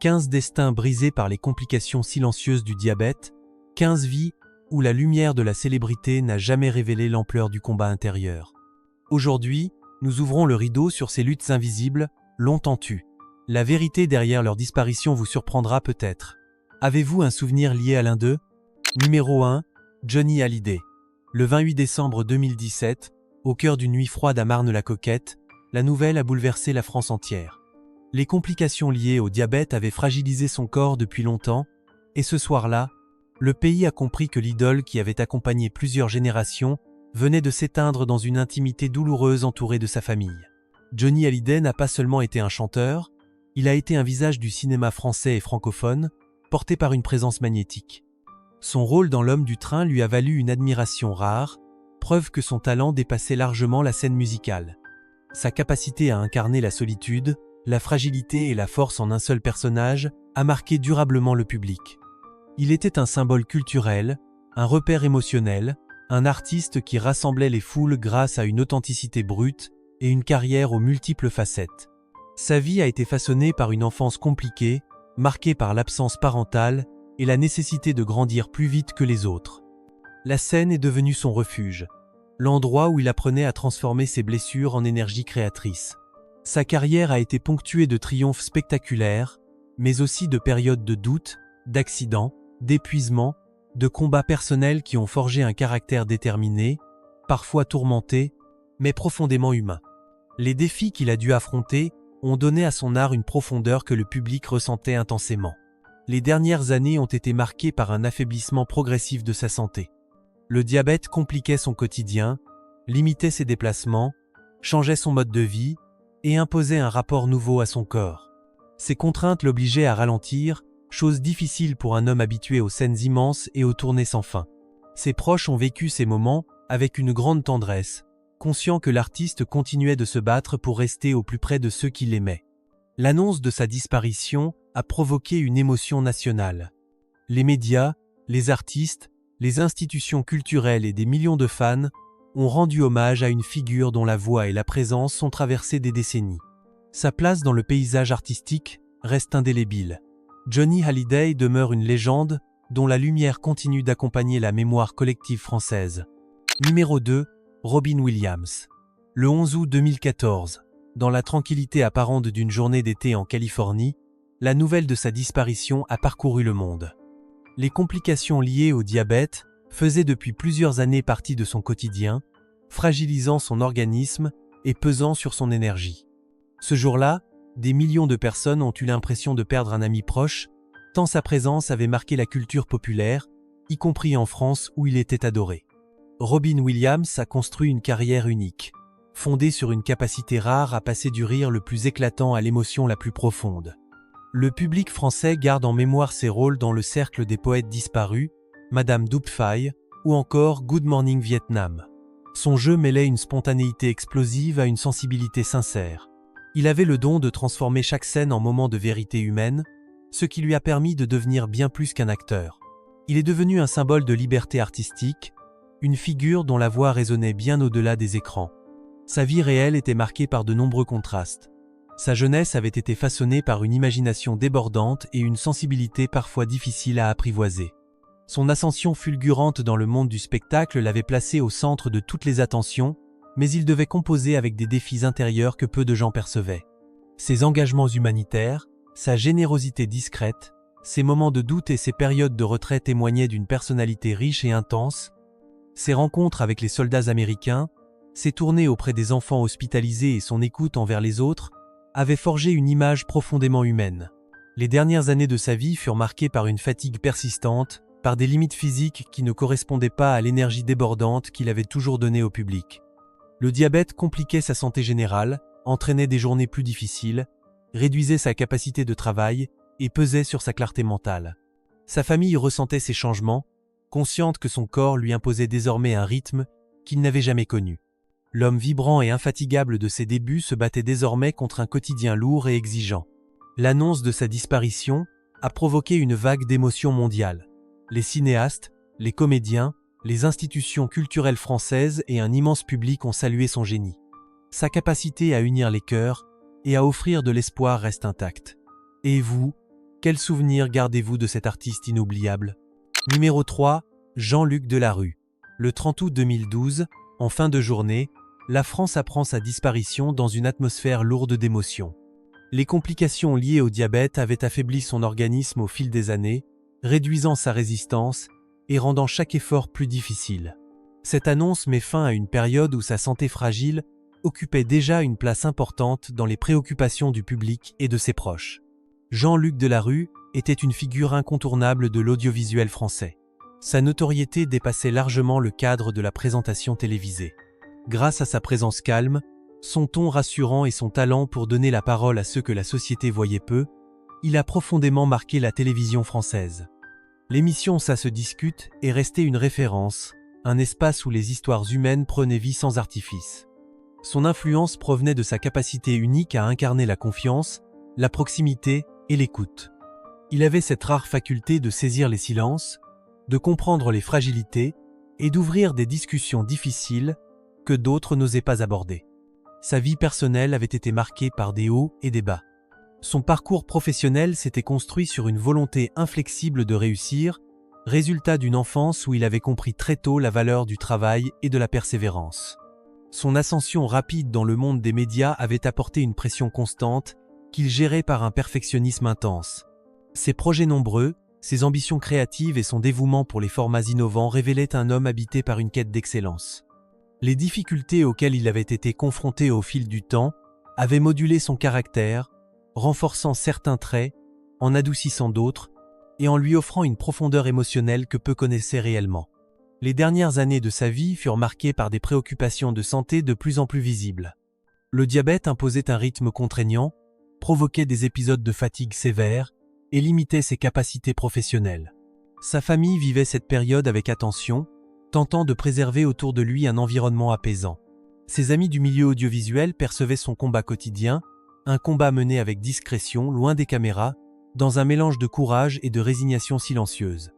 15 destins brisés par les complications silencieuses du diabète, 15 vies où la lumière de la célébrité n'a jamais révélé l'ampleur du combat intérieur. Aujourd'hui, nous ouvrons le rideau sur ces luttes invisibles, longtemps tues. La vérité derrière leur disparition vous surprendra peut-être. Avez-vous un souvenir lié à l'un d'eux? Numéro 1. Johnny Hallyday. Le 28 décembre 2017, au cœur d'une nuit froide à Marne-la-Coquette, la nouvelle a bouleversé la France entière. Les complications liées au diabète avaient fragilisé son corps depuis longtemps, et ce soir-là, le pays a compris que l'idole qui avait accompagné plusieurs générations venait de s'éteindre dans une intimité douloureuse entourée de sa famille. Johnny Hallyday n'a pas seulement été un chanteur, il a été un visage du cinéma français et francophone, porté par une présence magnétique. Son rôle dans L'Homme du train lui a valu une admiration rare, preuve que son talent dépassait largement la scène musicale. Sa capacité à incarner la solitude, la fragilité et la force en un seul personnage a marqué durablement le public. Il était un symbole culturel, un repère émotionnel, un artiste qui rassemblait les foules grâce à une authenticité brute et une carrière aux multiples facettes. Sa vie a été façonnée par une enfance compliquée, marquée par l'absence parentale et la nécessité de grandir plus vite que les autres. La scène est devenue son refuge, l'endroit où il apprenait à transformer ses blessures en énergie créatrice. Sa carrière a été ponctuée de triomphes spectaculaires, mais aussi de périodes de doute, d'accidents, d'épuisement, de combats personnels qui ont forgé un caractère déterminé, parfois tourmenté, mais profondément humain. Les défis qu'il a dû affronter ont donné à son art une profondeur que le public ressentait intensément. Les dernières années ont été marquées par un affaiblissement progressif de sa santé. Le diabète compliquait son quotidien, limitait ses déplacements, changeait son mode de vie et imposait un rapport nouveau à son corps. Ces contraintes l'obligeaient à ralentir, chose difficile pour un homme habitué aux scènes immenses et aux tournées sans fin. Ses proches ont vécu ces moments avec une grande tendresse, conscients que l'artiste continuait de se battre pour rester au plus près de ceux qui l'aimaient. L'annonce de sa disparition a provoqué une émotion nationale. Les médias, les artistes, les institutions culturelles et des millions de fans ont rendu hommage à une figure dont la voix et la présence sont traversées des décennies. Sa place dans le paysage artistique reste indélébile. Johnny Hallyday demeure une légende dont la lumière continue d'accompagner la mémoire collective française. Numéro 2. Robin Williams. Le 11 août 2014, dans la tranquillité apparente d'une journée d'été en Californie, la nouvelle de sa disparition a parcouru le monde. Les complications liées au diabète faisaient depuis plusieurs années partie de son quotidien, fragilisant son organisme et pesant sur son énergie. Ce jour-là, des millions de personnes ont eu l'impression de perdre un ami proche, tant sa présence avait marqué la culture populaire, y compris en France où il était adoré. Robin Williams a construit une carrière unique, fondée sur une capacité rare à passer du rire le plus éclatant à l'émotion la plus profonde. Le public français garde en mémoire ses rôles dans Le Cercle des poètes disparus, Madame Doubtfire ou encore Good Morning Vietnam. Son jeu mêlait une spontanéité explosive à une sensibilité sincère. Il avait le don de transformer chaque scène en moment de vérité humaine, ce qui lui a permis de devenir bien plus qu'un acteur. Il est devenu un symbole de liberté artistique, une figure dont la voix résonnait bien au-delà des écrans. Sa vie réelle était marquée par de nombreux contrastes. Sa jeunesse avait été façonnée par une imagination débordante et une sensibilité parfois difficile à apprivoiser. Son ascension fulgurante dans le monde du spectacle l'avait placé au centre de toutes les attentions, mais il devait composer avec des défis intérieurs que peu de gens percevaient. Ses engagements humanitaires, sa générosité discrète, ses moments de doute et ses périodes de retrait témoignaient d'une personnalité riche et intense. Ses rencontres avec les soldats américains, ses tournées auprès des enfants hospitalisés et son écoute envers les autres avaient forgé une image profondément humaine. Les dernières années de sa vie furent marquées par une fatigue persistante, par des limites physiques qui ne correspondaient pas à l'énergie débordante qu'il avait toujours donnée au public. Le diabète compliquait sa santé générale, entraînait des journées plus difficiles, réduisait sa capacité de travail et pesait sur sa clarté mentale. Sa famille ressentait ces changements, consciente que son corps lui imposait désormais un rythme qu'il n'avait jamais connu. L'homme vibrant et infatigable de ses débuts se battait désormais contre un quotidien lourd et exigeant. L'annonce de sa disparition a provoqué une vague d'émotions mondiales. Les cinéastes, les comédiens, les institutions culturelles françaises et un immense public ont salué son génie. Sa capacité à unir les cœurs et à offrir de l'espoir reste intacte. Et vous, Quel souvenir gardez-vous de cet artiste inoubliable? Numéro 3. Jean-Luc Delarue. Le 30 août 2012, en fin de journée, la France apprend sa disparition dans une atmosphère lourde d'émotions. Les complications liées au diabète avaient affaibli son organisme au fil des années, réduisant sa résistance et rendant chaque effort plus difficile. Cette annonce met fin à une période où sa santé fragile occupait déjà une place importante dans les préoccupations du public et de ses proches. Jean-Luc Delarue était une figure incontournable de l'audiovisuel français. Sa notoriété dépassait largement le cadre de la présentation télévisée. Grâce à sa présence calme, son ton rassurant et son talent pour donner la parole à ceux que la société voyait peu, il a profondément marqué la télévision française. L'émission Ça se discute est restée une référence, un espace où les histoires humaines prenaient vie sans artifice. Son influence provenait de sa capacité unique à incarner la confiance, la proximité et l'écoute. Il avait cette rare faculté de saisir les silences, de comprendre les fragilités et d'ouvrir des discussions difficiles que d'autres n'osaient pas aborder. Sa vie personnelle avait été marquée par des hauts et des bas. Son parcours professionnel s'était construit sur une volonté inflexible de réussir, résultat d'une enfance où il avait compris très tôt la valeur du travail et de la persévérance. Son ascension rapide dans le monde des médias avait apporté une pression constante qu'il gérait par un perfectionnisme intense. Ses projets nombreux, ses ambitions créatives et son dévouement pour les formats innovants révélaient un homme habité par une quête d'excellence. Les difficultés auxquelles il avait été confronté au fil du temps avaient modulé son caractère, renforçant certains traits, en adoucissant d'autres, et en lui offrant une profondeur émotionnelle que peu connaissaient réellement. Les dernières années de sa vie furent marquées par des préoccupations de santé de plus en plus visibles. Le diabète imposait un rythme contraignant, provoquait des épisodes de fatigue sévères et limitait ses capacités professionnelles. Sa famille vivait cette période avec attention, tentant de préserver autour de lui un environnement apaisant. Ses amis du milieu audiovisuel percevaient son combat quotidien, un combat mené avec discrétion, loin des caméras, dans un mélange de courage et de résignation silencieuse.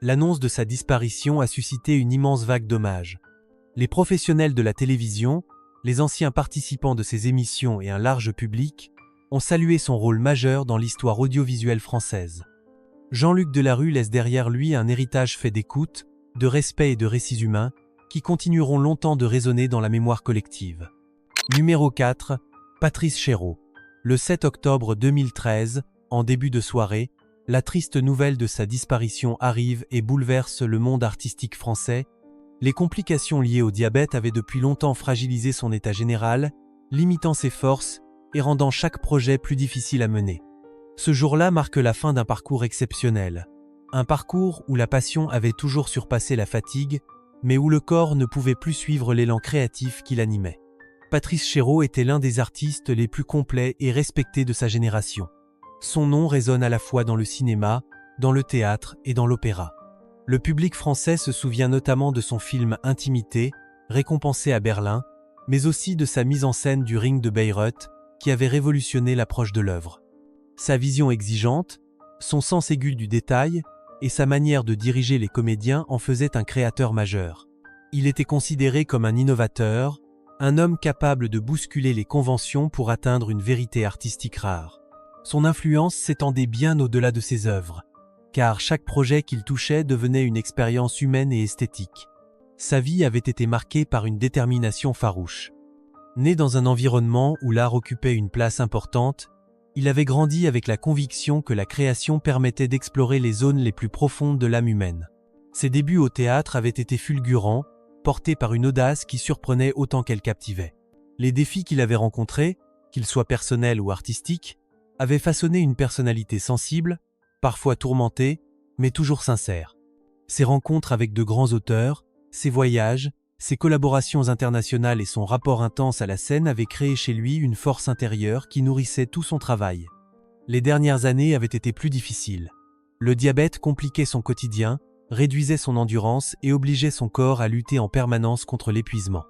L'annonce de sa disparition a suscité une immense vague d'hommages. Les professionnels de la télévision, les anciens participants de ses émissions et un large public ont salué son rôle majeur dans l'histoire audiovisuelle française. Jean-Luc Delarue laisse derrière lui un héritage fait d'écoute, de respect et de récits humains qui continueront longtemps de résonner dans la mémoire collective. Numéro 4. Patrice Chéreau. Le 7 octobre 2013, en début de soirée, la triste nouvelle de sa disparition arrive et bouleverse le monde artistique français. Les complications liées au diabète avaient depuis longtemps fragilisé son état général, limitant ses forces et rendant chaque projet plus difficile à mener. Ce jour-là marque la fin d'un parcours exceptionnel. Un parcours où la passion avait toujours surpassé la fatigue, mais où le corps ne pouvait plus suivre l'élan créatif qui l'animait. Patrice Chéreau était l'un des artistes les plus complets et respectés de sa génération. Son nom résonne à la fois dans le cinéma, dans le théâtre et dans l'opéra. Le public français se souvient notamment de son film Intimité, récompensé à Berlin, mais aussi de sa mise en scène du Ring de Bayreuth, qui avait révolutionné l'approche de l'œuvre. Sa vision exigeante, son sens aigu du détail et sa manière de diriger les comédiens en faisaient un créateur majeur. Il était considéré comme un innovateur, un homme capable de bousculer les conventions pour atteindre une vérité artistique rare. Son influence s'étendait bien au-delà de ses œuvres, car chaque projet qu'il touchait devenait une expérience humaine et esthétique. Sa vie avait été marquée par une détermination farouche. Né dans un environnement où l'art occupait une place importante, il avait grandi avec la conviction que la création permettait d'explorer les zones les plus profondes de l'âme humaine. Ses débuts au théâtre avaient été fulgurants, portés par une audace qui surprenait autant qu'elle captivait. Les défis qu'il avait rencontrés, qu'ils soient personnels ou artistiques, avaient façonné une personnalité sensible, parfois tourmentée, mais toujours sincère. Ses rencontres avec de grands auteurs, ses voyages, ses collaborations internationales et son rapport intense à la scène avaient créé chez lui une force intérieure qui nourrissait tout son travail. Les dernières années avaient été plus difficiles. Le diabète compliquait son quotidien, réduisait son endurance et obligeait son corps à lutter en permanence contre l'épuisement.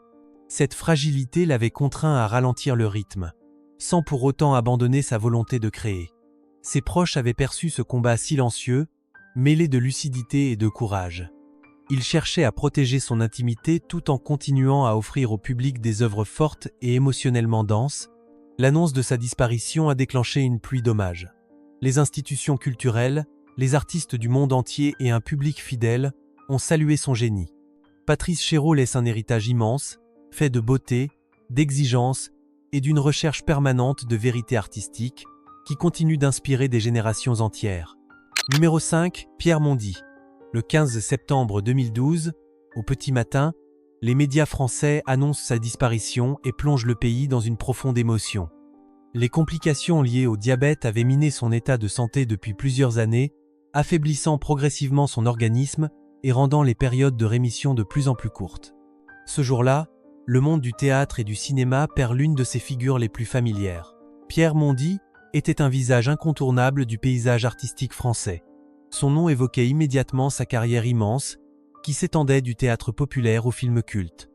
Cette fragilité l'avait contraint à ralentir le rythme, sans pour autant abandonner sa volonté de créer. Ses proches avaient perçu ce combat silencieux, mêlé de lucidité et de courage. Il cherchait à protéger son intimité tout en continuant à offrir au public des œuvres fortes et émotionnellement denses. L'annonce de sa disparition a déclenché une pluie d'hommages. Les institutions culturelles, les artistes du monde entier et un public fidèle ont salué son génie. Patrice Chéreau laisse un héritage immense, fait de beauté, d'exigence et d'une recherche permanente de vérité artistique qui continue d'inspirer des générations entières. Numéro 5, Pierre Mondy. Le 15 septembre 2012, au petit matin, les médias français annoncent sa disparition et plongent le pays dans une profonde émotion. Les complications liées au diabète avaient miné son état de santé depuis plusieurs années, affaiblissant progressivement son organisme et rendant les périodes de rémission de plus en plus courtes. Ce jour-là, le monde du théâtre et du cinéma perd l'une de ses figures les plus familières. Pierre Mondy était un visage incontournable du paysage artistique français. Son nom évoquait immédiatement sa carrière immense, qui s'étendait du théâtre populaire au film culte.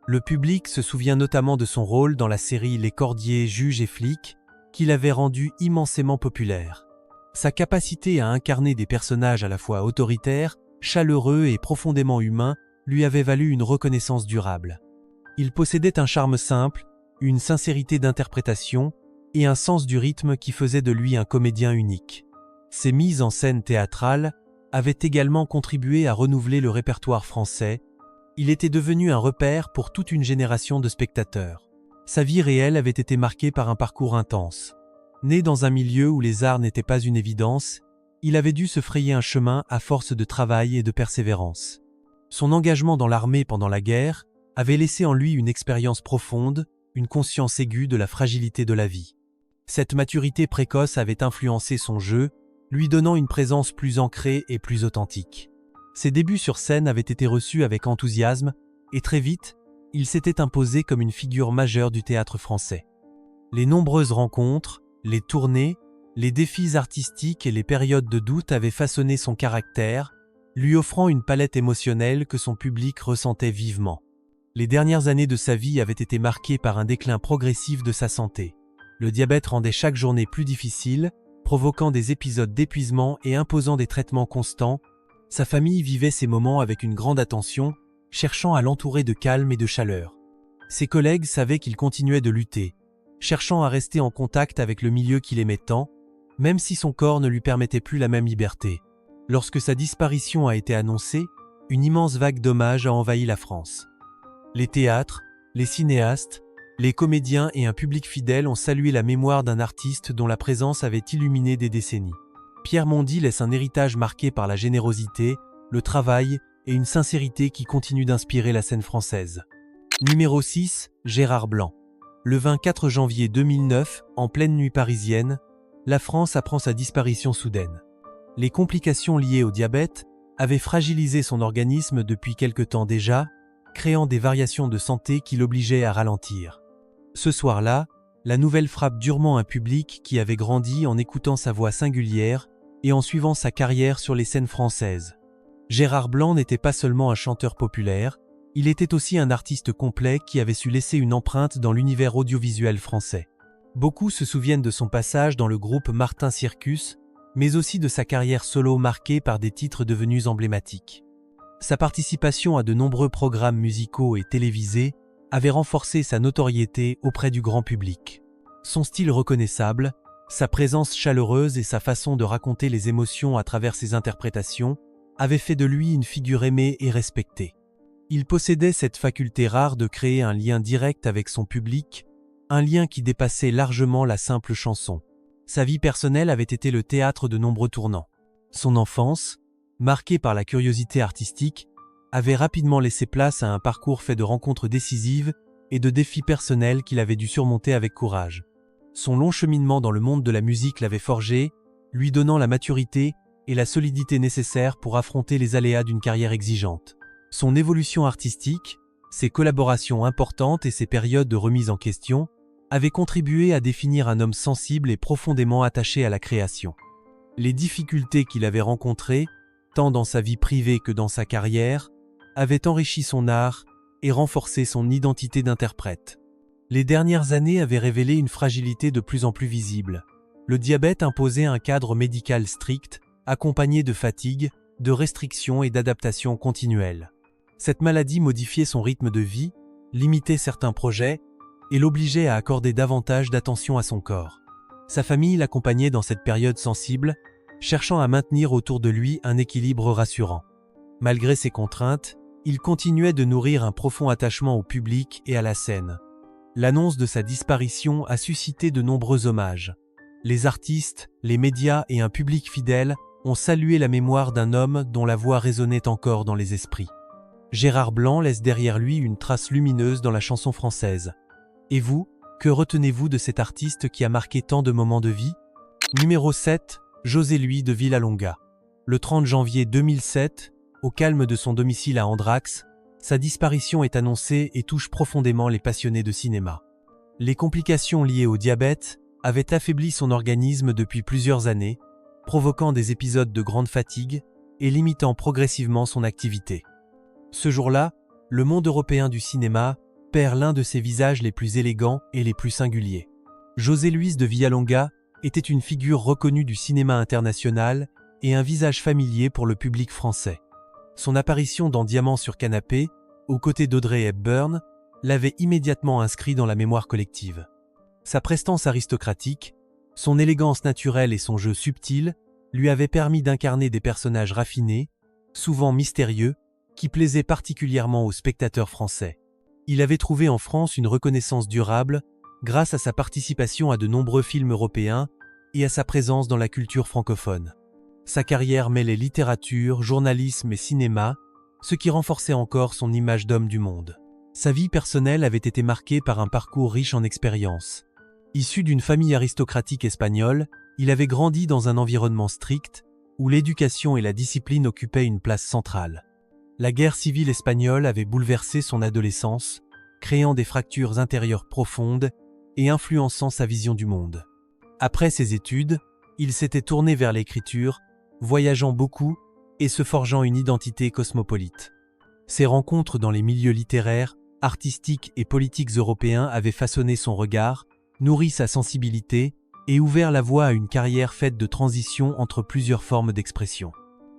Le public se souvient notamment de son rôle dans la série Les Cordiers, Juges et Flics, qui l'avait rendu immensément populaire. Sa capacité à incarner des personnages à la fois autoritaires, chaleureux et profondément humains lui avait valu une reconnaissance durable. Il possédait un charme simple, une sincérité d'interprétation et un sens du rythme qui faisait de lui un comédien unique. Ses mises en scène théâtrales avaient également contribué à renouveler le répertoire français. Il était devenu un repère pour toute une génération de spectateurs. Sa vie réelle avait été marquée par un parcours intense. Né dans un milieu où les arts n'étaient pas une évidence, il avait dû se frayer un chemin à force de travail et de persévérance. Son engagement dans l'armée pendant la guerre avait laissé en lui une expérience profonde, une conscience aiguë de la fragilité de la vie. Cette maturité précoce avait influencé son jeu, lui donnant une présence plus ancrée et plus authentique. Ses débuts sur scène avaient été reçus avec enthousiasme et très vite, il s'était imposé comme une figure majeure du théâtre français. Les nombreuses rencontres, les tournées, les défis artistiques et les périodes de doute avaient façonné son caractère, lui offrant une palette émotionnelle que son public ressentait vivement. Les dernières années de sa vie avaient été marquées par un déclin progressif de sa santé. Le diabète rendait chaque journée plus difficile, provoquant des épisodes d'épuisement et imposant des traitements constants. Sa famille vivait ces moments avec une grande attention, cherchant à l'entourer de calme et de chaleur. Ses collègues savaient qu'il continuait de lutter, cherchant à rester en contact avec le milieu qu'il aimait tant, même si son corps ne lui permettait plus la même liberté. Lorsque sa disparition a été annoncée, une immense vague d'hommages a envahi la France. Les théâtres, les cinéastes, les comédiens et un public fidèle ont salué la mémoire d'un artiste dont la présence avait illuminé des décennies. Pierre Mondy laisse un héritage marqué par la générosité, le travail et une sincérité qui continuent d'inspirer la scène française. Numéro 6, Gérard Blanc. Le 24 janvier 2009, en pleine nuit parisienne, la France apprend sa disparition soudaine. Les complications liées au diabète avaient fragilisé son organisme depuis quelque temps déjà, créant des variations de santé qui l'obligeaient à ralentir. Ce soir-là, la nouvelle frappe durement un public qui avait grandi en écoutant sa voix singulière et en suivant sa carrière sur les scènes françaises. Gérard Blanc n'était pas seulement un chanteur populaire, il était aussi un artiste complet qui avait su laisser une empreinte dans l'univers audiovisuel français. Beaucoup se souviennent de son passage dans le groupe Martin Circus, mais aussi de sa carrière solo marquée par des titres devenus emblématiques. Sa participation à de nombreux programmes musicaux et télévisés avait renforcé sa notoriété auprès du grand public. Son style reconnaissable, sa présence chaleureuse et sa façon de raconter les émotions à travers ses interprétations avaient fait de lui une figure aimée et respectée. Il possédait cette faculté rare de créer un lien direct avec son public, un lien qui dépassait largement la simple chanson. Sa vie personnelle avait été le théâtre de nombreux tournants. Son enfance, marquée par la curiosité artistique, avait rapidement laissé place à un parcours fait de rencontres décisives et de défis personnels qu'il avait dû surmonter avec courage. Son long cheminement dans le monde de la musique l'avait forgé, lui donnant la maturité et la solidité nécessaires pour affronter les aléas d'une carrière exigeante. Son évolution artistique, ses collaborations importantes et ses périodes de remise en question avaient contribué à définir un homme sensible et profondément attaché à la création. Les difficultés qu'il avait rencontrées, tant dans sa vie privée que dans sa carrière, avaient enrichi son art et renforcé son identité d'interprète. Les dernières années avaient révélé une fragilité de plus en plus visible. Le diabète imposait un cadre médical strict, accompagné de fatigue, de restrictions et d'adaptations continuelles. Cette maladie modifiait son rythme de vie, limitait certains projets et l'obligeait à accorder davantage d'attention à son corps. Sa famille l'accompagnait dans cette période sensible, cherchant à maintenir autour de lui un équilibre rassurant. Malgré ces contraintes, il continuait de nourrir un profond attachement au public et à la scène. L'annonce de sa disparition a suscité de nombreux hommages. Les artistes, les médias et un public fidèle ont salué la mémoire d'un homme dont la voix résonnait encore dans les esprits. Gérard Blanc laisse derrière lui une trace lumineuse dans la chanson française. Et vous, que retenez-vous de cet artiste qui a marqué tant de moments de vie? Numéro 7, José Luis de Villalonga. Le 30 janvier 2007, au calme de son domicile à Andrax, sa disparition est annoncée et touche profondément les passionnés de cinéma. Les complications liées au diabète avaient affaibli son organisme depuis plusieurs années, provoquant des épisodes de grande fatigue et limitant progressivement son activité. Ce jour-là, le monde européen du cinéma perd l'un de ses visages les plus élégants et les plus singuliers. José Luis de Villalonga était une figure reconnue du cinéma international et un visage familier pour le public français. Son apparition dans Diamant sur canapé, aux côtés d'Audrey Hepburn, l'avait immédiatement inscrit dans la mémoire collective. Sa prestance aristocratique, son élégance naturelle et son jeu subtil lui avaient permis d'incarner des personnages raffinés, souvent mystérieux, qui plaisaient particulièrement aux spectateurs français. Il avait trouvé en France une reconnaissance durable grâce à sa participation à de nombreux films européens et à sa présence dans la culture francophone. Sa carrière mêlait littérature, journalisme et cinéma, ce qui renforçait encore son image d'homme du monde. Sa vie personnelle avait été marquée par un parcours riche en expériences. Issu d'une famille aristocratique espagnole, il avait grandi dans un environnement strict, où l'éducation et la discipline occupaient une place centrale. La guerre civile espagnole avait bouleversé son adolescence, créant des fractures intérieures profondes et influençant sa vision du monde. Après ses études, il s'était tourné vers l'écriture, voyageant beaucoup et se forgeant une identité cosmopolite. Ses rencontres dans les milieux littéraires, artistiques et politiques européens avaient façonné son regard, nourri sa sensibilité et ouvert la voie à une carrière faite de transitions entre plusieurs formes d'expression.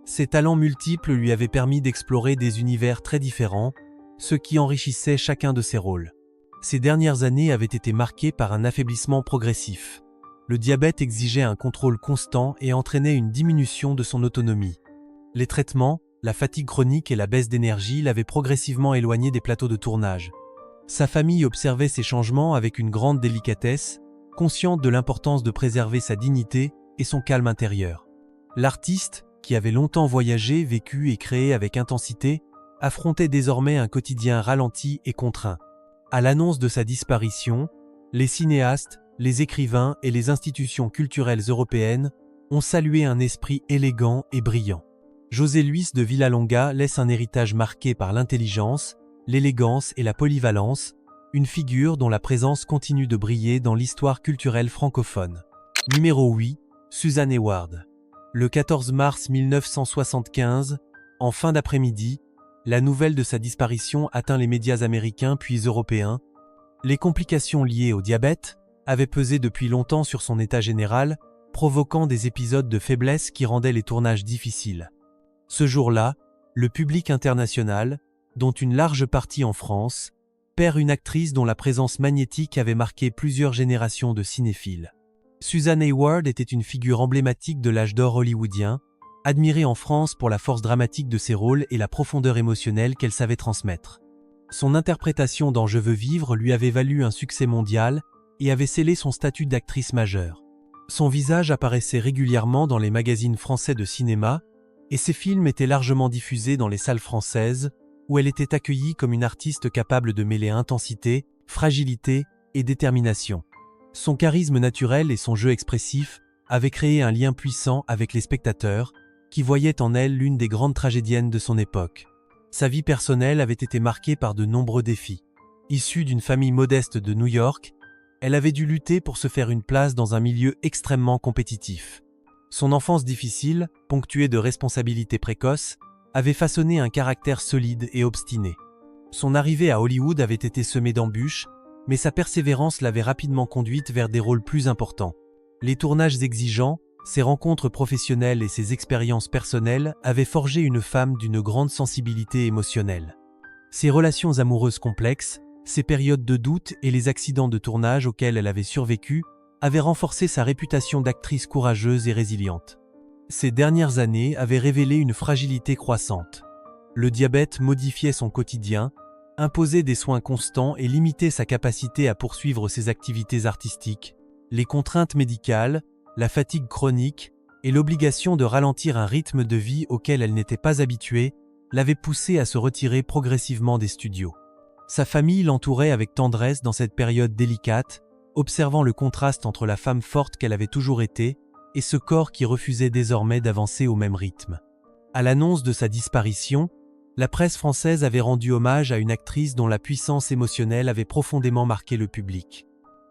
Ses talents multiples lui avaient permis d'explorer des univers très différents, ce qui enrichissait chacun de ses rôles. Ces dernières années avaient été marquées par un affaiblissement progressif. Le diabète exigeait un contrôle constant et entraînait une diminution de son autonomie. Les traitements, la fatigue chronique et la baisse d'énergie l'avaient progressivement éloigné des plateaux de tournage. Sa famille observait ces changements avec une grande délicatesse, consciente de l'importance de préserver sa dignité et son calme intérieur. L'artiste, qui avait longtemps voyagé, vécu et créé avec intensité, affrontait désormais un quotidien ralenti et contraint. À l'annonce de sa disparition, les cinéastes, les écrivains et les institutions culturelles européennes ont salué un esprit élégant et brillant. José Luis de Villalonga laisse un héritage marqué par l'intelligence, l'élégance et la polyvalence, une figure dont la présence continue de briller dans l'histoire culturelle francophone. Numéro 8, Susan Hayward. Le 14 mars 1975, en fin d'après-midi, la nouvelle de sa disparition atteint les médias américains puis européens. Les complications liées au diabète avaient pesé depuis longtemps sur son état général, provoquant des épisodes de faiblesse qui rendaient les tournages difficiles. Ce jour-là, le public international, dont une large partie en France, perd une actrice dont la présence magnétique avait marqué plusieurs générations de cinéphiles. Susan Hayward était une figure emblématique de l'âge d'or hollywoodien, admirée en France pour la force dramatique de ses rôles et la profondeur émotionnelle qu'elle savait transmettre. Son interprétation dans Je veux vivre lui avait valu un succès mondial et avait scellé son statut d'actrice majeure. Son visage apparaissait régulièrement dans les magazines français de cinéma et ses films étaient largement diffusés dans les salles françaises, où elle était accueillie comme une artiste capable de mêler intensité, fragilité et détermination. Son charisme naturel et son jeu expressif avaient créé un lien puissant avec les spectateurs, qui voyaient en elle l'une des grandes tragédiennes de son époque. Sa vie personnelle avait été marquée par de nombreux défis. Issue d'une famille modeste de New York, elle avait dû lutter pour se faire une place dans un milieu extrêmement compétitif. Son enfance difficile, ponctuée de responsabilités précoces, avait façonné un caractère solide et obstiné. Son arrivée à Hollywood avait été semée d'embûches, mais sa persévérance l'avait rapidement conduite vers des rôles plus importants. Les tournages exigeants, ses rencontres professionnelles et ses expériences personnelles avaient forgé une femme d'une grande sensibilité émotionnelle. Ses relations amoureuses complexes, ses périodes de doute et les accidents de tournage auxquels elle avait survécu avait renforcé sa réputation d'actrice courageuse et résiliente. Ces dernières années avaient révélé une fragilité croissante. Le diabète modifiait son quotidien, imposait des soins constants et limitait sa capacité à poursuivre ses activités artistiques. Les contraintes médicales, la fatigue chronique et l'obligation de ralentir un rythme de vie auquel elle n'était pas habituée l'avaient poussée à se retirer progressivement des studios. Sa famille l'entourait avec tendresse dans cette période délicate, observant le contraste entre la femme forte qu'elle avait toujours été et ce corps qui refusait désormais d'avancer au même rythme. À l'annonce de sa disparition, la presse française avait rendu hommage à une actrice dont la puissance émotionnelle avait profondément marqué le public.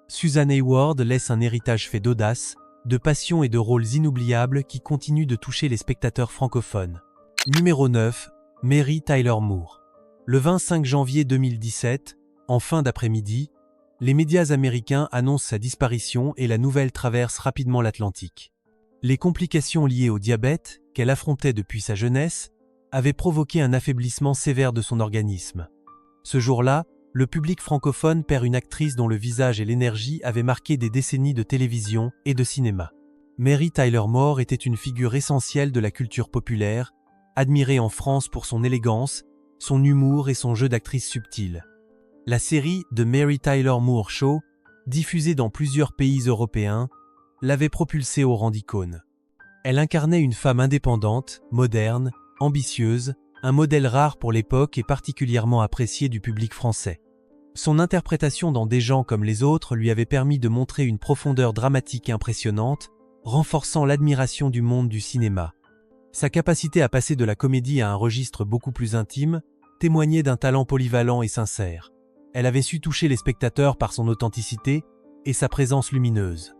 Susan Hayward laisse un héritage fait d'audace, de passion et de rôles inoubliables qui continuent de toucher les spectateurs francophones. Numéro 9. Mary Tyler Moore. Le 25 janvier 2017, en fin d'après-midi, les médias américains annoncent sa disparition et la nouvelle traverse rapidement l'Atlantique. Les complications liées au diabète, qu'elle affrontait depuis sa jeunesse, avaient provoqué un affaiblissement sévère de son organisme. Ce jour-là, le public francophone perd une actrice dont le visage et l'énergie avaient marqué des décennies de télévision et de cinéma. Mary Tyler Moore était une figure essentielle de la culture populaire, admirée en France pour son élégance, son humour et son jeu d'actrice subtile. La série The Mary Tyler Moore Show, diffusée dans plusieurs pays européens, l'avait propulsée au rang d'icône. Elle incarnait une femme indépendante, moderne, ambitieuse, un modèle rare pour l'époque et particulièrement apprécié du public français. Son interprétation dans Des gens comme les autres lui avait permis de montrer une profondeur dramatique impressionnante, renforçant l'admiration du monde du cinéma. Sa capacité à passer de la comédie à un registre beaucoup plus intime témoignait d'un talent polyvalent et sincère. Elle avait su toucher les spectateurs par son authenticité et sa présence lumineuse.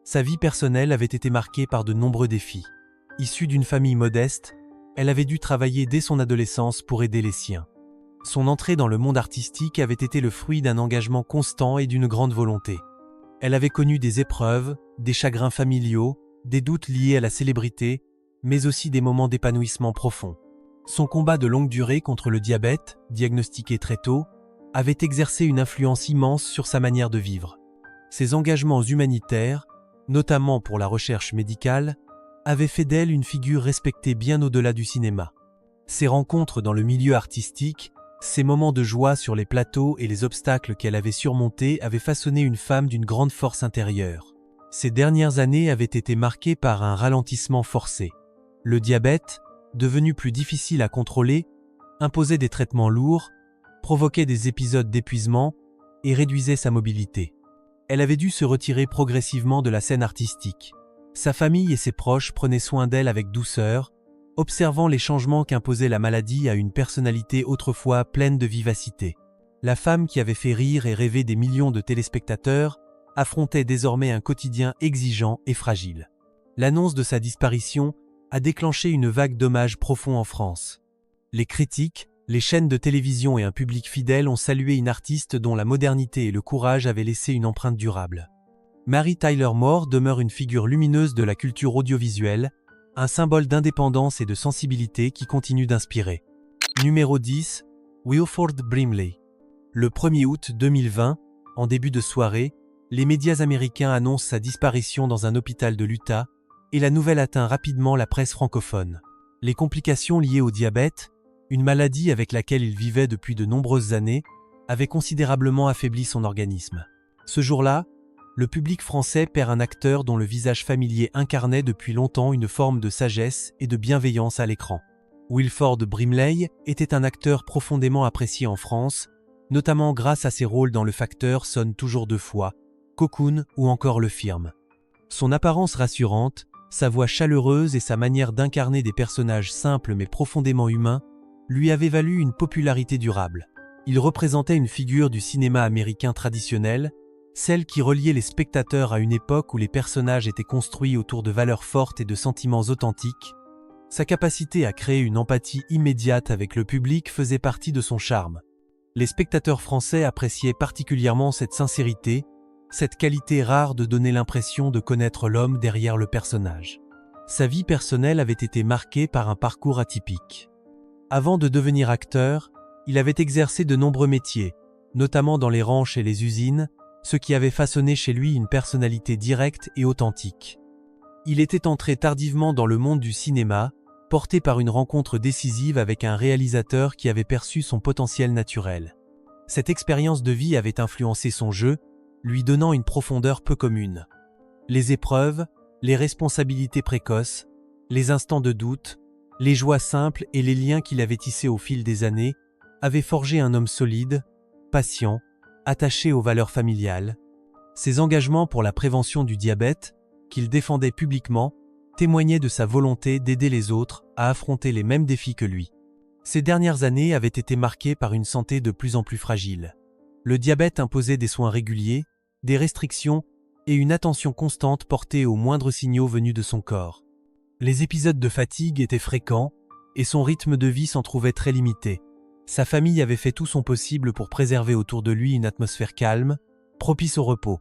Sa vie personnelle avait été marquée par de nombreux défis. Issue d'une famille modeste, elle avait dû travailler dès son adolescence pour aider les siens. Son entrée dans le monde artistique avait été le fruit d'un engagement constant et d'une grande volonté. Elle avait connu des épreuves, des chagrins familiaux, des doutes liés à la célébrité, mais aussi des moments d'épanouissement profond. Son combat de longue durée contre le diabète, diagnostiqué très tôt, avait exercé une influence immense sur sa manière de vivre. Ses engagements humanitaires, notamment pour la recherche médicale, avaient fait d'elle une figure respectée bien au-delà du cinéma. Ses rencontres dans le milieu artistique, ses moments de joie sur les plateaux et les obstacles qu'elle avait surmontés avaient façonné une femme d'une grande force intérieure. Ces dernières années avaient été marquées par un ralentissement forcé. Le diabète, devenu plus difficile à contrôler, imposait des traitements lourds, provoquait des épisodes d'épuisement et réduisait sa mobilité. Elle avait dû se retirer progressivement de la scène artistique. Sa famille et ses proches prenaient soin d'elle avec douceur, observant les changements qu'imposait la maladie à une personnalité autrefois pleine de vivacité. La femme qui avait fait rire et rêver des millions de téléspectateurs affrontait désormais un quotidien exigeant et fragile. L'annonce de sa disparition a déclenché une vague d'hommages profonds en France. Les critiques, les chaînes de télévision et un public fidèle ont salué une artiste dont la modernité et le courage avaient laissé une empreinte durable. Mary Tyler Moore demeure une figure lumineuse de la culture audiovisuelle, un symbole d'indépendance et de sensibilité qui continue d'inspirer. Numéro 10. Wilford Brimley. Le 1er août 2020, en début de soirée, les médias américains annoncent sa disparition dans un hôpital de l'Utah et la nouvelle atteint rapidement la presse francophone. Les complications liées au diabète, une maladie avec laquelle il vivait depuis de nombreuses années, avaient considérablement affaibli son organisme. Ce jour-là, le public français perd un acteur dont le visage familier incarnait depuis longtemps une forme de sagesse et de bienveillance à l'écran. Wilford Brimley était un acteur profondément apprécié en France, notamment grâce à ses rôles dans Le Facteur sonne toujours deux fois, Cocoon ou encore Le Firme. Son apparence rassurante, sa voix chaleureuse et sa manière d'incarner des personnages simples mais profondément humains lui avaient valu une popularité durable. Il représentait une figure du cinéma américain traditionnel, celle qui reliait les spectateurs à une époque où les personnages étaient construits autour de valeurs fortes et de sentiments authentiques. Sa capacité à créer une empathie immédiate avec le public faisait partie de son charme. Les spectateurs français appréciaient particulièrement cette sincérité, cette qualité rare de donner l'impression de connaître l'homme derrière le personnage. Sa vie personnelle avait été marquée par un parcours atypique. Avant de devenir acteur, il avait exercé de nombreux métiers, notamment dans les ranchs et les usines, ce qui avait façonné chez lui une personnalité directe et authentique. Il était entré tardivement dans le monde du cinéma, porté par une rencontre décisive avec un réalisateur qui avait perçu son potentiel naturel. Cette expérience de vie avait influencé son jeu, lui donnant une profondeur peu commune. Les épreuves, les responsabilités précoces, les instants de doute, les joies simples et les liens qu'il avait tissés au fil des années avaient forgé un homme solide, patient, attaché aux valeurs familiales. Ses engagements pour la prévention du diabète, qu'il défendait publiquement, témoignaient de sa volonté d'aider les autres à affronter les mêmes défis que lui. Ces dernières années avaient été marquées par une santé de plus en plus fragile. Le diabète imposait des soins réguliers, des restrictions et une attention constante portée aux moindres signaux venus de son corps. Les épisodes de fatigue étaient fréquents et son rythme de vie s'en trouvait très limité. Sa famille avait fait tout son possible pour préserver autour de lui une atmosphère calme, propice au repos.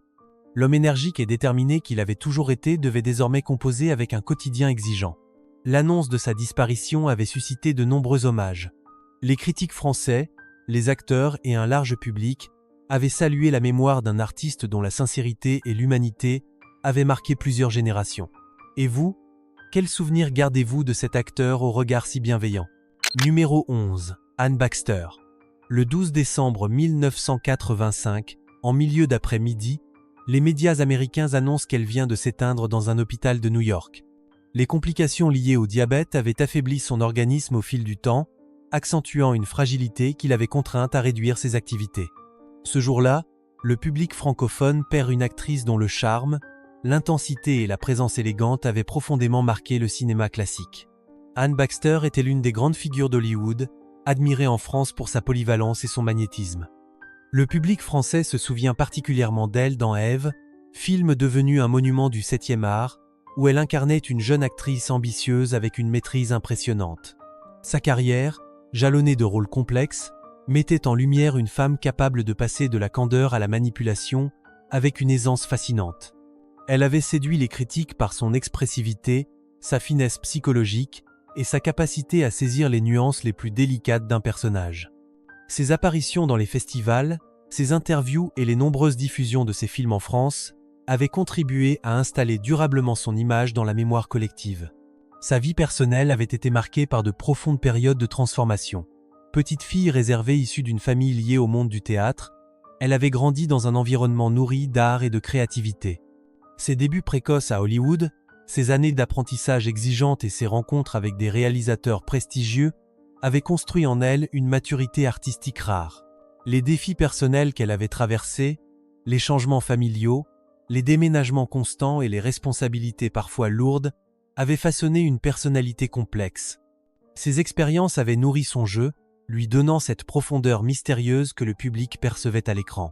L'homme énergique et déterminé qu'il avait toujours été devait désormais composer avec un quotidien exigeant. L'annonce de sa disparition avait suscité de nombreux hommages. Les critiques français, les acteurs et un large public avaient salué la mémoire d'un artiste dont la sincérité et l'humanité avaient marqué plusieurs générations. Et vous, quel souvenir gardez-vous de cet acteur au regard si bienveillant? Numéro 11. Anne Baxter. Le 12 décembre 1985, en milieu d'après-midi, les médias américains annoncent qu'elle vient de s'éteindre dans un hôpital de New York. Les complications liées au diabète avaient affaibli son organisme au fil du temps, accentuant une fragilité qui l'avait contrainte à réduire ses activités. Ce jour-là, le public francophone perd une actrice dont le charme, l'intensité et la présence élégante avaient profondément marqué le cinéma classique. Anne Baxter était l'une des grandes figures d'Hollywood, admirée en France pour sa polyvalence et son magnétisme. Le public français se souvient particulièrement d'elle dans Ève, film devenu un monument du 7e art, où elle incarnait une jeune actrice ambitieuse avec une maîtrise impressionnante. Sa carrière, jalonnée de rôles complexes, mettait en lumière une femme capable de passer de la candeur à la manipulation avec une aisance fascinante. Elle avait séduit les critiques par son expressivité, sa finesse psychologique et sa capacité à saisir les nuances les plus délicates d'un personnage. Ses apparitions dans les festivals, ses interviews et les nombreuses diffusions de ses films en France avaient contribué à installer durablement son image dans la mémoire collective. Sa vie personnelle avait été marquée par de profondes périodes de transformation. Petite fille réservée issue d'une famille liée au monde du théâtre, elle avait grandi dans un environnement nourri d'art et de créativité. Ses débuts précoces à Hollywood, ses années d'apprentissage exigeantes et ses rencontres avec des réalisateurs prestigieux avaient construit en elle une maturité artistique rare. Les défis personnels qu'elle avait traversés, les changements familiaux, les déménagements constants et les responsabilités parfois lourdes avaient façonné une personnalité complexe. Ces expériences avaient nourri son jeu, lui donnant cette profondeur mystérieuse que le public percevait à l'écran.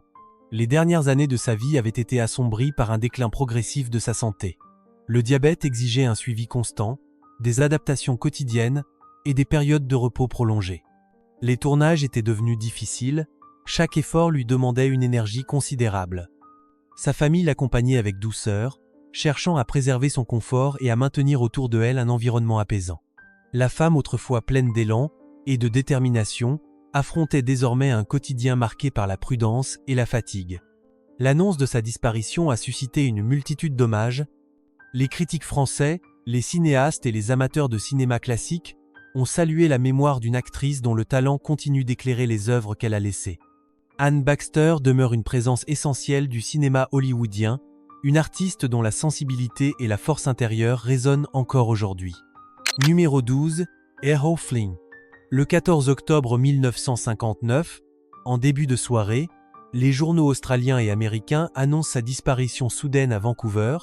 Les dernières années de sa vie avaient été assombries par un déclin progressif de sa santé. Le diabète exigeait un suivi constant, des adaptations quotidiennes et des périodes de repos prolongées. Les tournages étaient devenus difficiles, chaque effort lui demandait une énergie considérable. Sa famille l'accompagnait avec douceur, cherchant à préserver son confort et à maintenir autour de elle un environnement apaisant. La femme, autrefois pleine d'élan et de détermination, affrontait désormais un quotidien marqué par la prudence et la fatigue. L'annonce de sa disparition a suscité une multitude d'hommages. Les critiques français, les cinéastes et les amateurs de cinéma classique ont salué la mémoire d'une actrice dont le talent continue d'éclairer les œuvres qu'elle a laissées. Anne Baxter demeure une présence essentielle du cinéma hollywoodien, une artiste dont la sensibilité et la force intérieure résonnent encore aujourd'hui. Numéro 12. Errol Flynn. Le 14 octobre 1959, en début de soirée, les journaux australiens et américains annoncent sa disparition soudaine à Vancouver,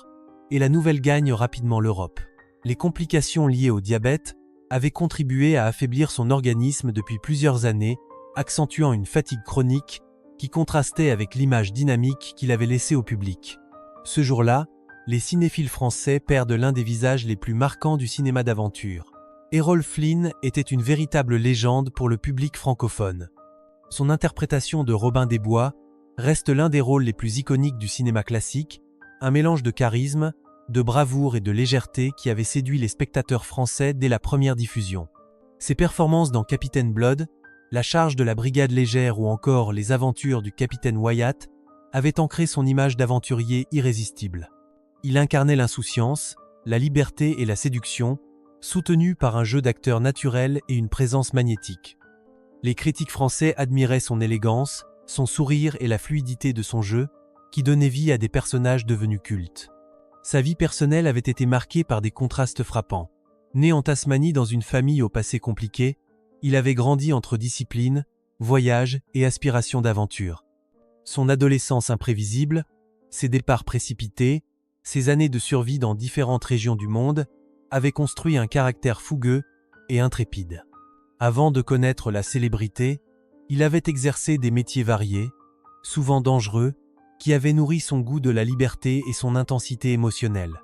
et la nouvelle gagne rapidement l'Europe. Les complications liées au diabète avaient contribué à affaiblir son organisme depuis plusieurs années, accentuant une fatigue chronique qui contrastait avec l'image dynamique qu'il avait laissée au public. Ce jour-là, les cinéphiles français perdent l'un des visages les plus marquants du cinéma d'aventure. Errol Flynn était une véritable légende pour le public francophone. Son interprétation de Robin des Bois reste l'un des rôles les plus iconiques du cinéma classique, un mélange de charisme, de bravoure et de légèreté qui avait séduit les spectateurs français dès la première diffusion. Ses performances dans Capitaine Blood, La charge de la brigade légère ou encore Les aventures du capitaine Wyatt avait ancré son image d'aventurier irrésistible. Il incarnait l'insouciance, la liberté et la séduction, soutenu par un jeu d'acteur naturel et une présence magnétique. Les critiques français admiraient son élégance, son sourire et la fluidité de son jeu, qui donnaient vie à des personnages devenus cultes. Sa vie personnelle avait été marquée par des contrastes frappants. Né en Tasmanie dans une famille au passé compliqué, il avait grandi entre discipline, voyage et aspiration d'aventure. Son adolescence imprévisible, ses départs précipités, ses années de survie dans différentes régions du monde avaient construit un caractère fougueux et intrépide. Avant de connaître la célébrité, il avait exercé des métiers variés, souvent dangereux, qui avaient nourri son goût de la liberté et son intensité émotionnelle.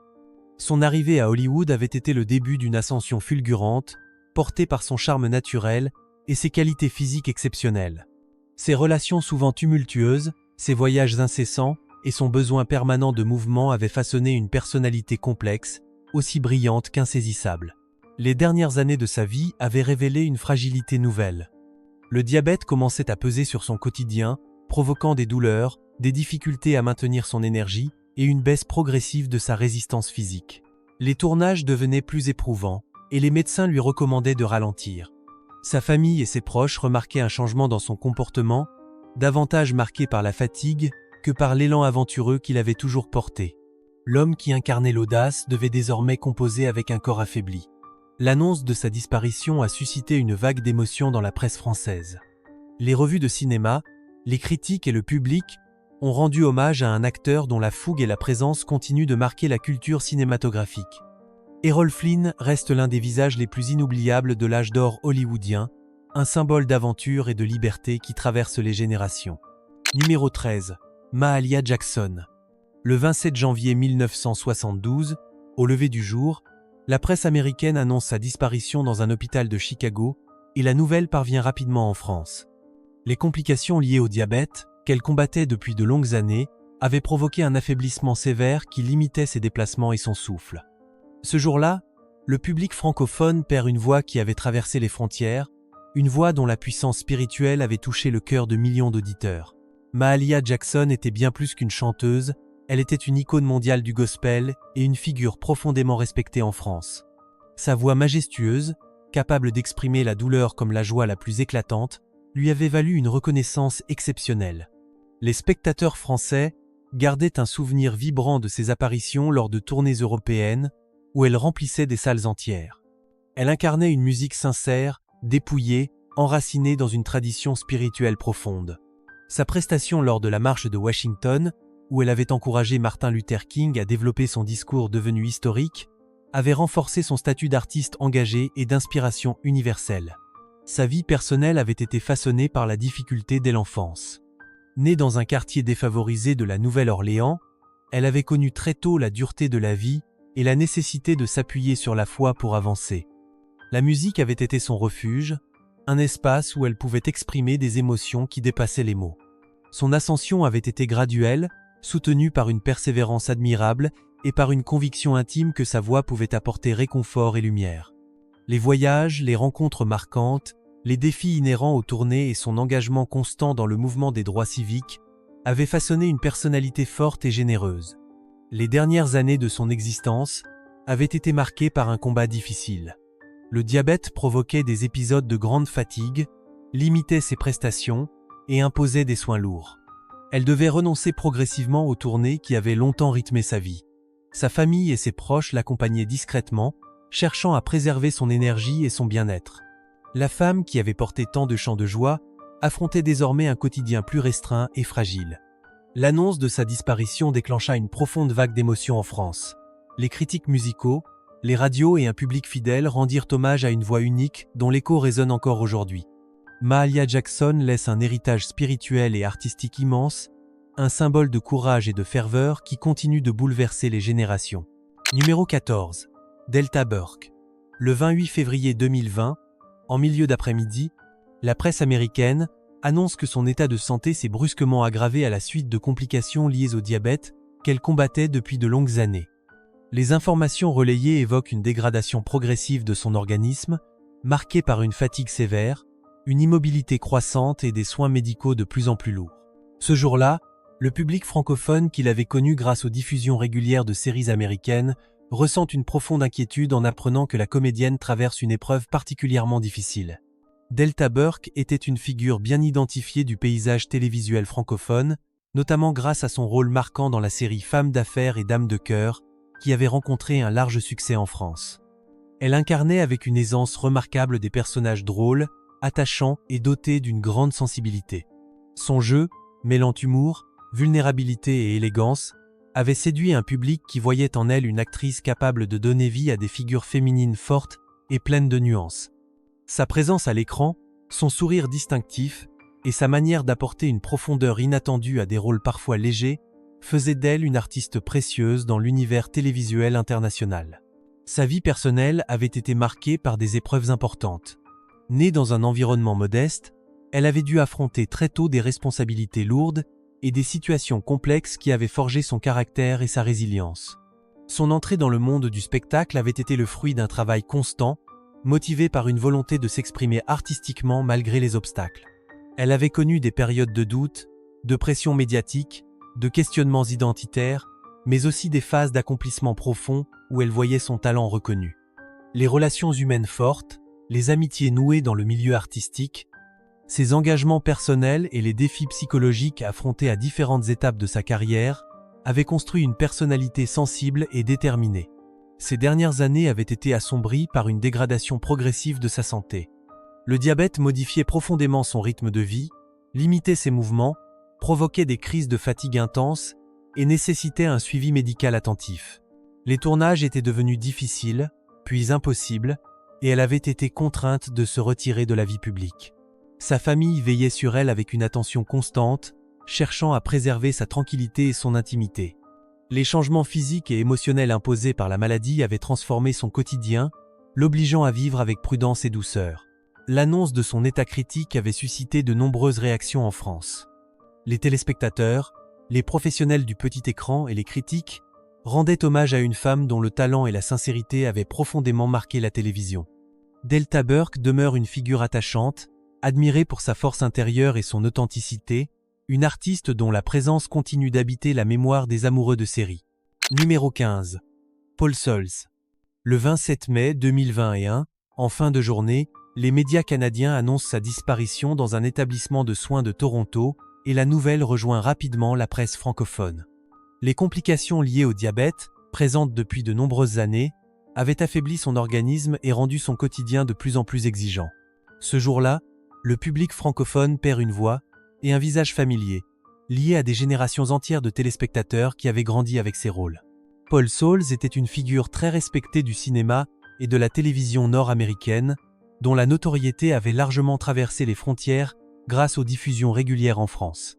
Son arrivée à Hollywood avait été le début d'une ascension fulgurante, portée par son charme naturel et ses qualités physiques exceptionnelles. Ses relations souvent tumultueuses, ses voyages incessants et son besoin permanent de mouvement avaient façonné une personnalité complexe, aussi brillante qu'insaisissable. Les dernières années de sa vie avaient révélé une fragilité nouvelle. Le diabète commençait à peser sur son quotidien, provoquant des douleurs, des difficultés à maintenir son énergie et une baisse progressive de sa résistance physique. Les tournages devenaient plus éprouvants et les médecins lui recommandaient de ralentir. Sa famille et ses proches remarquaient un changement dans son comportement, davantage marqué par la fatigue que par l'élan aventureux qu'il avait toujours porté. L'homme qui incarnait l'audace devait désormais composer avec un corps affaibli. L'annonce de sa disparition a suscité une vague d'émotions dans la presse française. Les revues de cinéma, les critiques et le public ont rendu hommage à un acteur dont la fougue et la présence continuent de marquer la culture cinématographique. Errol Flynn reste l'un des visages les plus inoubliables de l'âge d'or hollywoodien, un symbole d'aventure et de liberté qui traverse les générations. Numéro 13. Mahalia Jackson. Le 27 janvier 1972, au lever du jour, la presse américaine annonce sa disparition dans un hôpital de Chicago et la nouvelle parvient rapidement en France. Les complications liées au diabète, qu'elle combattait depuis de longues années, avaient provoqué un affaiblissement sévère qui limitait ses déplacements et son souffle. Ce jour-là, le public francophone perd une voix qui avait traversé les frontières, une voix dont la puissance spirituelle avait touché le cœur de millions d'auditeurs. Mahalia Jackson était bien plus qu'une chanteuse, elle était une icône mondiale du gospel et une figure profondément respectée en France. Sa voix majestueuse, capable d'exprimer la douleur comme la joie la plus éclatante, lui avait valu une reconnaissance exceptionnelle. Les spectateurs français gardaient un souvenir vibrant de ses apparitions lors de tournées européennes où elle remplissait des salles entières. Elle incarnait une musique sincère, dépouillée, enracinée dans une tradition spirituelle profonde. Sa prestation lors de la marche de Washington, où elle avait encouragé Martin Luther King à développer son discours devenu historique, avait renforcé son statut d'artiste engagé et d'inspiration universelle. Sa vie personnelle avait été façonnée par la difficulté dès l'enfance. Née dans un quartier défavorisé de la Nouvelle-Orléans, elle avait connu très tôt la dureté de la vie et la nécessité de s'appuyer sur la foi pour avancer. La musique avait été son refuge, un espace où elle pouvait exprimer des émotions qui dépassaient les mots. Son ascension avait été graduelle, soutenue par une persévérance admirable et par une conviction intime que sa voix pouvait apporter réconfort et lumière. Les voyages, les rencontres marquantes, les défis inhérents aux tournées et son engagement constant dans le mouvement des droits civiques avaient façonné une personnalité forte et généreuse. Les dernières années de son existence avaient été marquées par un combat difficile. Le diabète provoquait des épisodes de grande fatigue, limitait ses prestations et imposait des soins lourds. Elle devait renoncer progressivement aux tournées qui avaient longtemps rythmé sa vie. Sa famille et ses proches l'accompagnaient discrètement, cherchant à préserver son énergie et son bien-être. La femme qui avait porté tant de chants de joie affrontait désormais un quotidien plus restreint et fragile. L'annonce de sa disparition déclencha une profonde vague d'émotions en France. Les critiques musicaux, les radios et un public fidèle rendirent hommage à une voix unique dont l'écho résonne encore aujourd'hui. Mahalia Jackson laisse un héritage spirituel et artistique immense, un symbole de courage et de ferveur qui continue de bouleverser les générations. Numéro 14. Delta Burke. Le 28 février 2020, en milieu d'après-midi, la presse américaine annonce que son état de santé s'est brusquement aggravé à la suite de complications liées au diabète qu'elle combattait depuis de longues années. Les informations relayées évoquent une dégradation progressive de son organisme, marquée par une fatigue sévère, une immobilité croissante et des soins médicaux de plus en plus lourds. Ce jour-là, Le public francophone qu'il avait connu grâce aux diffusions régulières de séries américaines ressent une profonde inquiétude en apprenant que la comédienne traverse une épreuve particulièrement difficile. Delta Burke était une figure bien identifiée du paysage télévisuel francophone, notamment grâce à son rôle marquant dans la série Femmes d'affaires et Dames de cœur, qui avait rencontré un large succès en France. Elle incarnait avec une aisance remarquable des personnages drôles, attachants et dotés d'une grande sensibilité. Son jeu, mêlant humour, vulnérabilité et élégance, avait séduit un public qui voyait en elle une actrice capable de donner vie à des figures féminines fortes et pleines de nuances. Sa présence à l'écran, son sourire distinctif et sa manière d'apporter une profondeur inattendue à des rôles parfois légers faisaient d'elle une artiste précieuse dans l'univers télévisuel international. Sa vie personnelle avait été marquée par des épreuves importantes. Née dans un environnement modeste, elle avait dû affronter très tôt des responsabilités lourdes et des situations complexes qui avaient forgé son caractère et sa résilience. Son entrée dans le monde du spectacle avait été le fruit d'un travail constant, motivé par une volonté de s'exprimer artistiquement malgré les obstacles. Elle avait connu des périodes de doute, de pression médiatique, de questionnements identitaires, mais aussi des phases d'accomplissement profond où elle voyait son talent reconnu. Les relations humaines fortes, les amitiés nouées dans le milieu artistique, ses engagements personnels et les défis psychologiques affrontés à différentes étapes de sa carrière avaient construit une personnalité sensible et déterminée. Ces dernières années avaient été assombries par une dégradation progressive de sa santé. Le diabète modifiait profondément son rythme de vie, limitait ses mouvements, provoquait des crises de fatigue intenses et nécessitait un suivi médical attentif. Les tournages étaient devenus difficiles, puis impossibles, et elle avait été contrainte de se retirer de la vie publique. Sa famille veillait sur elle avec une attention constante, cherchant à préserver sa tranquillité et son intimité. Les changements physiques et émotionnels imposés par la maladie avaient transformé son quotidien, l'obligeant à vivre avec prudence et douceur. L'annonce de son état critique avait suscité de nombreuses réactions en France. Les téléspectateurs, les professionnels du petit écran et les critiques rendaient hommage à une femme dont le talent et la sincérité avaient profondément marqué la télévision. Delta Burke demeure une figure attachante, admirée pour sa force intérieure et son authenticité, une artiste dont la présence continue d'habiter la mémoire des amoureux de séries. Numéro 15. Paul Soles. Le 27 mai 2021, en fin de journée, les médias canadiens annoncent sa disparition dans un établissement de soins de Toronto et la nouvelle rejoint rapidement la presse francophone. Les complications liées au diabète, présentes depuis de nombreuses années, avaient affaibli son organisme et rendu son quotidien de plus en plus exigeant. Ce jour-là, le public francophone perd une voix et un visage familier, lié à des générations entières de téléspectateurs qui avaient grandi avec ses rôles. Paul Soles était une figure très respectée du cinéma et de la télévision nord-américaine, dont la notoriété avait largement traversé les frontières grâce aux diffusions régulières en France.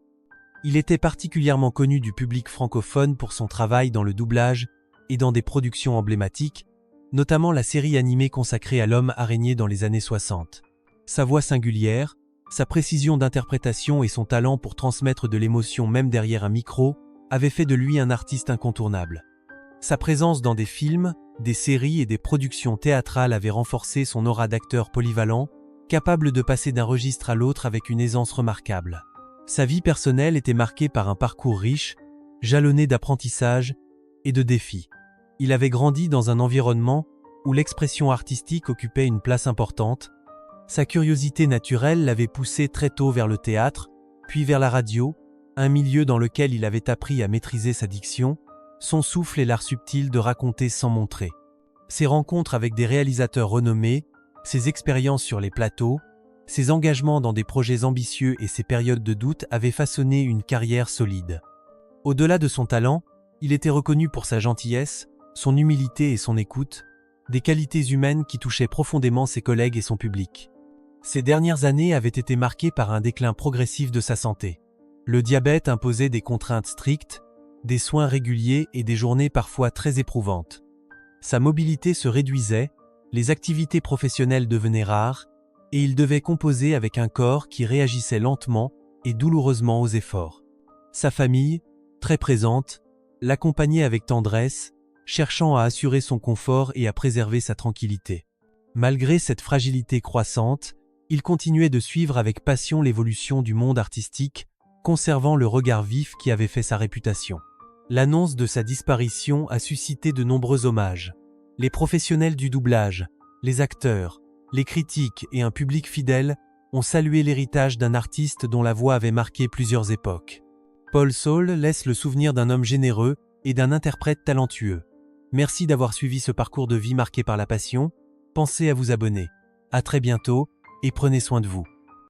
Il était particulièrement connu du public francophone pour son travail dans le doublage et dans des productions emblématiques, notamment la série animée consacrée à l'homme araignée dans les années 60. Sa voix singulière, sa précision d'interprétation et son talent pour transmettre de l'émotion même derrière un micro avaient fait de lui un artiste incontournable. Sa présence dans des films, des séries et des productions théâtrales avait renforcé son aura d'acteur polyvalent, capable de passer d'un registre à l'autre avec une aisance remarquable. Sa vie personnelle était marquée par un parcours riche, jalonné d'apprentissage et de défis. Il avait grandi dans un environnement où l'expression artistique occupait une place importante. Sa curiosité naturelle l'avait poussé très tôt vers le théâtre, puis vers la radio, un milieu dans lequel il avait appris à maîtriser sa diction, son souffle et l'art subtil de raconter sans montrer. Ses rencontres avec des réalisateurs renommés, ses expériences sur les plateaux, ses engagements dans des projets ambitieux et ses périodes de doute avaient façonné une carrière solide. Au-delà de son talent, il était reconnu pour sa gentillesse, son humilité et son écoute, des qualités humaines qui touchaient profondément ses collègues et son public. Ces dernières années avaient été marquées par un déclin progressif de sa santé. Le diabète imposait des contraintes strictes, des soins réguliers et des journées parfois très éprouvantes. Sa mobilité se réduisait, les activités professionnelles devenaient rares, et il devait composer avec un corps qui réagissait lentement et douloureusement aux efforts. Sa famille, très présente, l'accompagnait avec tendresse, cherchant à assurer son confort et à préserver sa tranquillité. Malgré cette fragilité croissante, il continuait de suivre avec passion l'évolution du monde artistique, conservant le regard vif qui avait fait sa réputation. L'annonce de sa disparition a suscité de nombreux hommages. Les professionnels du doublage, les acteurs, les critiques et un public fidèle ont salué l'héritage d'un artiste dont la voix avait marqué plusieurs époques. Paul Saul laisse le souvenir d'un homme généreux et d'un interprète talentueux. Merci d'avoir suivi ce parcours de vie marqué par la passion. Pensez à vous abonner. À très bientôt et prenez soin de vous.